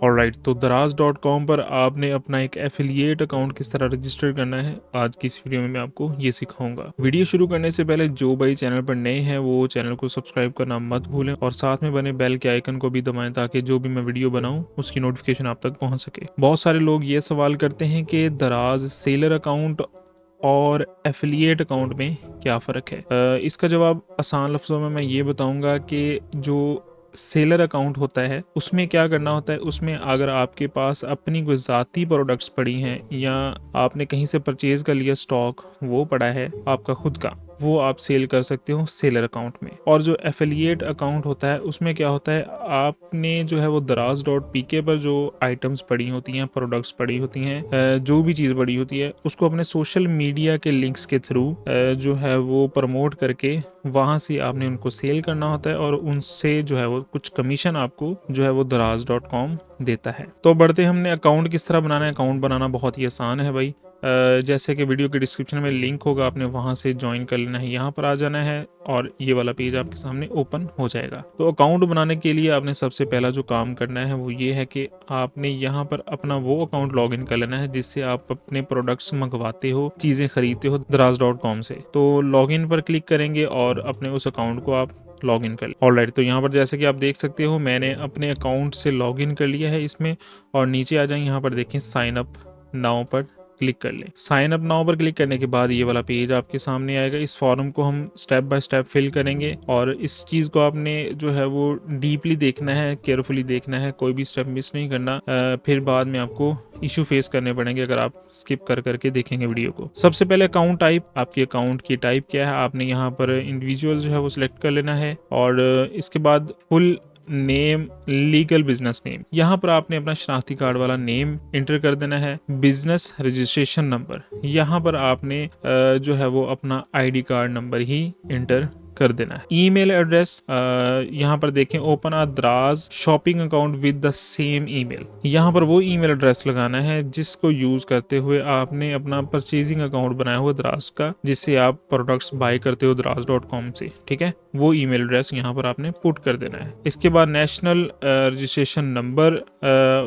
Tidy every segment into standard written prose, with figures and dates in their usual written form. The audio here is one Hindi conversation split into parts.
ऑलराइट, तो दराज.com पर आपने अपना एक एफिलिएट अकाउंट किस तरह रजिस्टर करना है, आज की इस वीडियो में मैं आपको ये सिखाऊंगा। वीडियो शुरू करने से पहले जो भाई चैनल पर नए हैं वो चैनल को सब्सक्राइब करना मत भूलें और साथ में बने बेल के आइकन को भी दबाएं ताकि जो भी मैं वीडियो बनाऊं उसकी नोटिफिकेशन आप तक पहुंच सके। बहुत सारे लोग ये सवाल करते हैं कि दराज सेलर अकाउंट और एफिलिएट अकाउंट में क्या फ़र्क है। इसका जवाब आसान लफ्ज़ों में मैं ये बताऊंगा कि जो सेलर अकाउंट होता है उसमें क्या करना होता है, उसमें अगर आपके पास अपनी कोई ज़ाती प्रोडक्ट्स पड़ी हैं या आपने कहीं से परचेज़ कर लिया स्टॉक वो पड़ा है आपका खुद का, वो आप सेल कर सकते हो सेलर अकाउंट में। और जो एफिलिएट अकाउंट होता है उसमें क्या होता है, आपने जो है वो दराज.pk पर जो आइटम्स पड़ी होती हैं, प्रोडक्ट्स पड़ी होती हैं, जो भी चीज़ पड़ी होती है उसको अपने सोशल मीडिया के लिंक्स के थ्रू जो है वो प्रमोट करके वहाँ से आपने उनको सेल करना होता है और उनसे जो है वो कुछ कमीशन आपको जो है वो दराज.com देता है। तो बढ़ते हमने अकाउंट किस तरह बनाना है। अकाउंट बनाना बहुत ही आसान है भाई। जैसे कि वीडियो के डिस्क्रिप्शन में लिंक होगा, आपने वहाँ से ज्वाइन कर लेना है, यहाँ पर आ जाना है और ये वाला पेज आपके सामने ओपन हो जाएगा। तो अकाउंट बनाने के लिए आपने सबसे पहला जो काम करना है वो ये है कि आपने यहाँ पर अपना वो अकाउंट लॉगिन कर लेना है जिससे आप अपने प्रोडक्ट्स मंगवाते हो, चीज़ें खरीदते हो दराज.com से। तो लॉगिन पर क्लिक करेंगे और अपने उस अकाउंट को आप लॉगिन कर। ऑलराइट, तो यहाँ पर जैसे कि आप देख सकते हो मैंने अपने अकाउंट से लॉगिन कर लिया है इसमें, और नीचे आ जाए यहाँ पर देखें साइन अप नाउ पर क्लिक कर लें। साइन अप नाउ पर क्लिक करने के बाद ये वाला पेज आपके सामने आएगा। इस फॉर्म को हम स्टेप बाय स्टेप फिल करेंगे और इस चीज़ को आपने जो है वो डीपली देखना है, केयरफुली देखना है, कोई भी स्टेप मिस नहीं करना, फिर बाद में आपको इशू फेस करने पड़ेंगे अगर आप स्किप कर करके देखेंगे वीडियो को। सबसे पहले अकाउंट टाइप, आपकी अकाउंट की टाइप क्या है, आपने यहाँ पर इंडिविजुअल जो है वो सिलेक्ट कर लेना है और इसके बाद full name, legal business name, यहाँ पर आपने अपना शनाख्ती कार्ड वाला नेम इंटर कर देना है। बिजनेस रजिस्ट्रेशन नंबर, यहाँ पर आपने जो है वो अपना आईडी कार्ड नंबर ही इंटर कर देना है। ईमेल एड्रेस, यहाँ पर देखें ओपन अ दराज shopping account with the same email, यहाँ पर वो ईमेल एड्रेस लगाना है जिसको यूज करते हुए आपने अपना परचेजिंग अकाउंट बनाया हुआ दराज का, जिससे आप प्रोडक्ट्स बाय करते हो दराज.com से, ठीक है। वो ईमेल एड्रेस यहाँ पर आपने पुट कर देना है। इसके बाद नेशनल रजिस्ट्रेशन नंबर,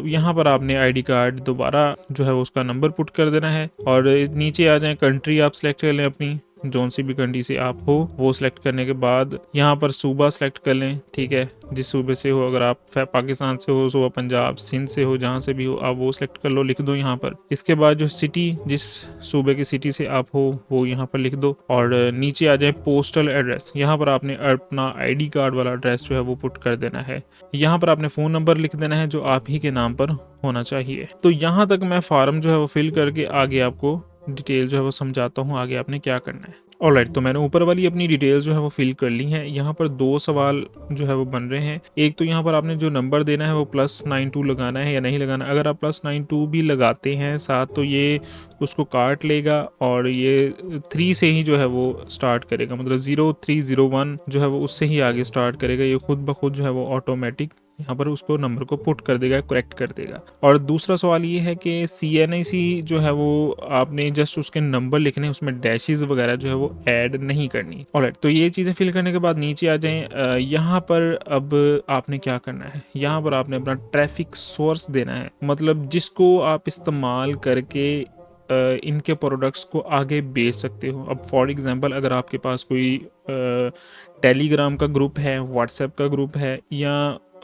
यहाँ पर आपने आईडी कार्ड दोबारा जो है उसका नंबर पुट कर देना है और नीचे आ जाए कंट्री आप सिलेक्ट कर लें, अपनी जोन सी भी कंट्री से आप हो वो सिलेक्ट करने के बाद यहाँ पर सूबा सिलेक्ट कर लें, ठीक है। जिस सूबे से हो, अगर आप पाकिस्तान से हो, सूबा पंजाब, सिंध से हो, जहाँ से भी हो आप वो सिलेक्ट कर लो, लिख दो यहाँ पर। इसके बाद जो सिटी, जिस सूबे की सिटी से आप हो वो यहाँ पर लिख दो और नीचे आ जाए पोस्टल एड्रेस, यहाँ पर आपने अपना आईडी कार्ड वाला एड्रेस जो है वो पुट कर देना है। यहाँ पर आपने फ़ोन नंबर लिख देना है जो आप ही के नाम पर होना चाहिए। तो यहाँ तक मैं फॉर्म जो है वो फिल करके आगे आपको डिटेल जो है वो समझाता हूँ आगे आपने क्या करना है। ऑलराइट, तो मैंने ऊपर वाली अपनी डिटेल्स जो है वो फिल कर ली हैं। यहाँ पर दो सवाल जो है वो बन रहे हैं। एक तो यहाँ पर आपने जो नंबर देना है वो +92 लगाना है या नहीं लगाना। अगर आप +92 भी लगाते हैं साथ तो ये उसको काट लेगा और ये 3 से ही जो है वो स्टार्ट करेगा, मतलब 0301 जो है वो उससे ही आगे स्टार्ट करेगा। ये खुद ब खुद जो है वो ऑटोमेटिक यहाँ पर उसको नंबर को पुट कर देगा, करेक्ट कर देगा। और दूसरा सवाल ये है कि CNIC जो है वो आपने जस्ट उसके नंबर लिखने, उसमें डैशेस वगैरह जो है वो ऐड नहीं करनी। ऑलराइट, तो ये चीज़ें फिल करने के बाद नीचे आ जाएं। यहाँ पर अब आपने क्या करना है, यहाँ पर आपने अपना ट्रैफिक सोर्स देना है, मतलब जिसको आप इस्तेमाल करके इनके प्रोडक्ट्स को आगे बेच सकते हो। अब फॉर एग्जांपल अगर आपके पास कोई टेलीग्राम का ग्रुप है, व्हाट्सएप का ग्रुप है या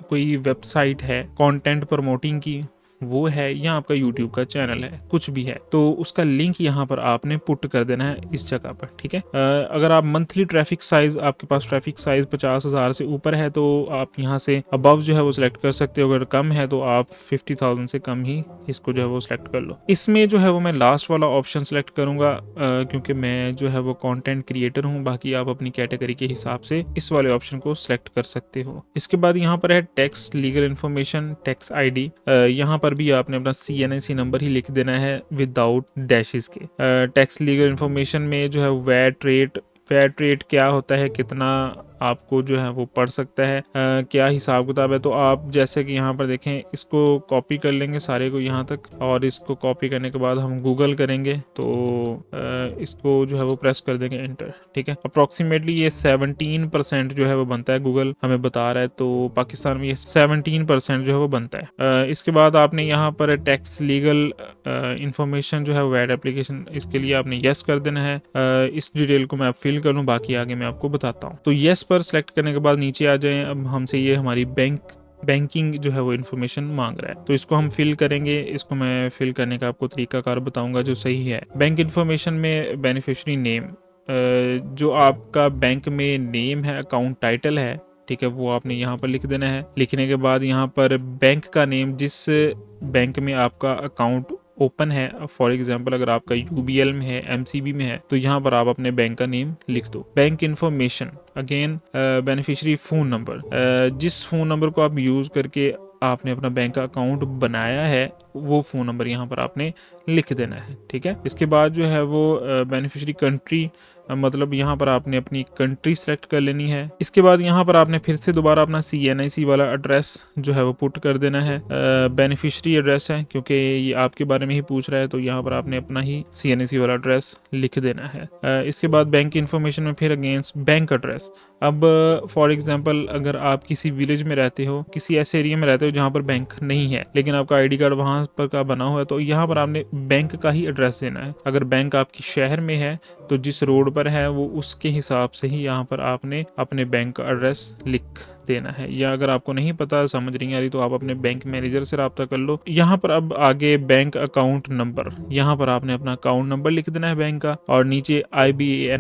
कोई वेबसाइट है कंटेंट प्रमोटिंग की वो है, या आपका यूट्यूब का चैनल है, कुछ भी है, तो उसका लिंक यहाँ पर आपने पुट कर देना है इस जगह पर, ठीक है। अगर आप मंथली ट्रैफिक साइज, आपके पास ट्रैफिक साइज 50,000 से ऊपर है तो आप यहाँ से अबव जो है वो सिलेक्ट कर सकते हो। अगर कम है तो आप 50,000 से कम ही इसको जो है वो सिलेक्ट कर लो। इसमें जो है वो मैं लास्ट वाला ऑप्शन सिलेक्ट करूंगा क्योंकि मैं जो है वो कंटेंट क्रिएटर हूँ। बाकी आप अपनी कैटेगरी के हिसाब से इस वाले ऑप्शन को सिलेक्ट कर सकते हो। इसके बाद यहाँ पर है tax legal information, tax ID, यहाँ पर भी आपने अपना CNIC नंबर ही लिख देना है विदाउट डैशेस के। टैक्स लीगल इन्फॉर्मेशन में जो है वैट रेट क्या होता है, कितना आपको जो है वो पढ़ सकता है क्या हिसाब किताब है। तो आप जैसे कि यहाँ पर देखें, इसको कॉपी कर लेंगे सारे को यहाँ तक, और इसको कॉपी करने के बाद हम गूगल करेंगे तो इसको जो है वो प्रेस कर देंगे एंटर। ठीक है, अप्रॉक्सीमेटली ये 17% जो है वो बनता है, गूगल हमें बता रहा है। तो पाकिस्तान में ये 17% जो है वो बनता है। इसके बाद आपने यहाँ पर टैक्स लीगल इंफॉर्मेशन जो है वो ऐड एप्लीकेशन, इसके लिए आपने यस कर देना है। इस डिटेल को मैं अब फिल कर लूँ, बाकी आगे मैं आपको बताता हूँ। तो यस पर सेलेक्ट करने के बाद नीचे आ जाएं। अब हमसे ये हमारी बैंकिंग जो है वो इन्फॉर्मेशन मांग रहा है, तो इसको हम फिल करेंगे। इसको मैं फिल करने का आपको तरीकाकार बताऊंगा जो सही है। बैंक इन्फॉर्मेशन में बेनिफिशियरी नेम, जो आपका बैंक में नेम है, अकाउंट टाइटल है, ठीक है, वो आपने यहाँ पर लिख देना है। लिखने के बाद यहाँ पर बैंक का नेम, जिस बैंक में आपका अकाउंट ओपन है, फॉर एग्जांपल अगर आपका यूबीएल में है, एमसीबी में है, तो यहाँ पर आप अपने बैंक का नेम लिख दो। Bank information again, beneficiary phone number, जिस फ़ोन नंबर को आप यूज़ करके आपने अपना बैंक का अकाउंट बनाया है, वो फ़ोन नंबर यहाँ पर आपने लिख देना है। ठीक है, इसके बाद जो है वो बेनिफिशियरी कंट्री, मतलब यहाँ पर आपने अपनी कंट्री सेलेक्ट कर लेनी है। इसके बाद यहाँ पर आपने फिर से दोबारा अपना CNIC वाला एड्रेस जो है वो पुट कर देना है। बेनिफिशियरी एड्रेस है क्योंकि ये आपके बारे में ही पूछ रहा है, तो यहाँ पर आपने अपना ही CNIC वाला एड्रेस लिख देना है। इसके बाद बैंक इन्फॉर्मेशन में फिर अगेंस्ट बैंक एड्रेस। अब फॉर एग्जांपल अगर आप किसी विलेज में रहते हो, किसी ऐसे एरिया में रहते हो जहाँ पर बैंक नहीं है, लेकिन आपका ID कार्ड वहाँ पर का बना हुआ है, तो यहाँ पर आपने बैंक का ही एड्रेस देना है। अगर बैंक आपकी शहर में है तो जिस रोड पर है वो उसके हिसाब से ही यहाँ पर आपने अपने बैंक का एड्रेस लिख देना है। या अगर आपको नहीं पता, समझ नहीं आ रही, तो आप अपने बैंक मैनेजर से रब्ता कर लो। यहाँ पर अब आगे बैंक अकाउंट नंबर, यहाँ पर आपने अपना अकाउंट नंबर लिख देना है बैंक का, और नीचे IBAN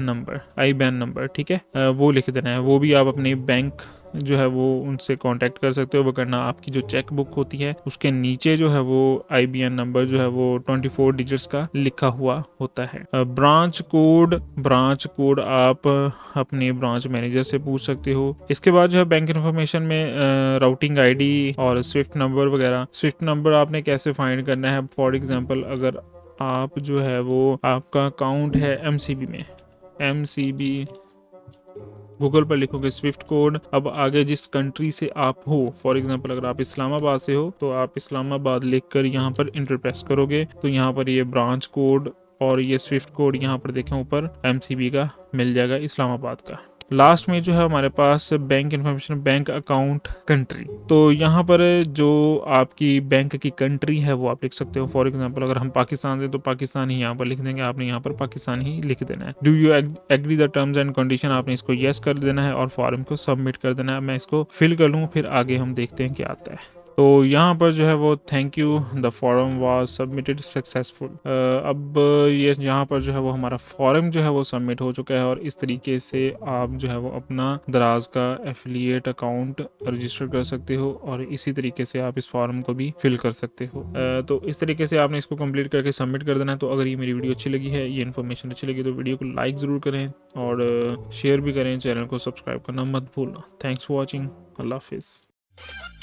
नंबर, ठीक है, वो लिख देना है। वो भी आप अपनी बैंक जो है वो उनसे कांटेक्ट कर सकते हो। वो करना आपकी जो चेक बुक होती है उसके नीचे जो है वो IBAN नंबर जो है वो 24 डिजिट्स का लिखा हुआ होता है। ब्रांच कोड आप अपने ब्रांच मैनेजर से पूछ सकते हो। इसके बाद जो है बैंक इन्फॉर्मेशन में राउटिंग ID और स्विफ्ट नंबर वगैरह। स्विफ्ट नंबर आपने कैसे फाइंड करना है, फॉर एग्जांपल अगर आप जो है वो आपका अकाउंट है MCB में, MCB गूगल पर लिखोगे स्विफ्ट कोड। अब आगे जिस कंट्री से आप हो, फॉर एग्जांपल अगर आप इस्लामाबाद से हो तो आप इस्लामाबाद लिखकर यहाँ पर इंटर प्रेस करोगे, तो यहाँ पर ये ब्रांच कोड और ये स्विफ्ट कोड यहाँ पर देखें ऊपर MCB का मिल जाएगा, इस्लामाबाद का। लास्ट में जो है हमारे पास bank information, bank account country. तो यहाँ पर जो आपकी बैंक की कंट्री है वो आप लिख सकते हो। फॉर एग्जांपल अगर हम पाकिस्तान से, तो पाकिस्तान ही यहाँ पर लिख देंगे, आपने यहाँ पर पाकिस्तान ही लिख देना है। Do you agree the terms and condition, आपने इसको यस कर देना है और फॉर्म को सबमिट कर देना है। मैं इसको फिल कर लूँ, फिर आगे हम देखते हैं क्या आता है। तो यहाँ पर जो है वो thank you the form was submitted successful. अब ये यहाँ पर जो है वो हमारा फॉर्म जो है वो सबमिट हो चुका है, और इस तरीके से आप जो है वो अपना दराज का एफिलिएट अकाउंट रजिस्टर कर सकते हो, और इसी तरीके से आप इस फॉर्म को भी फिल कर सकते हो। तो इस तरीके से आपने इसको कंप्लीट करके सबमिट कर देना है। तो अगर ये मेरी वीडियो अच्छी लगी है, ये इन्फॉर्मेशन अच्छी लगी, तो वीडियो को लाइक ज़रूर करें और शेयर भी करें। चैनल को सब्सक्राइब करना मत भूलना। Thanks for watching. अल्लाह हाफिज़।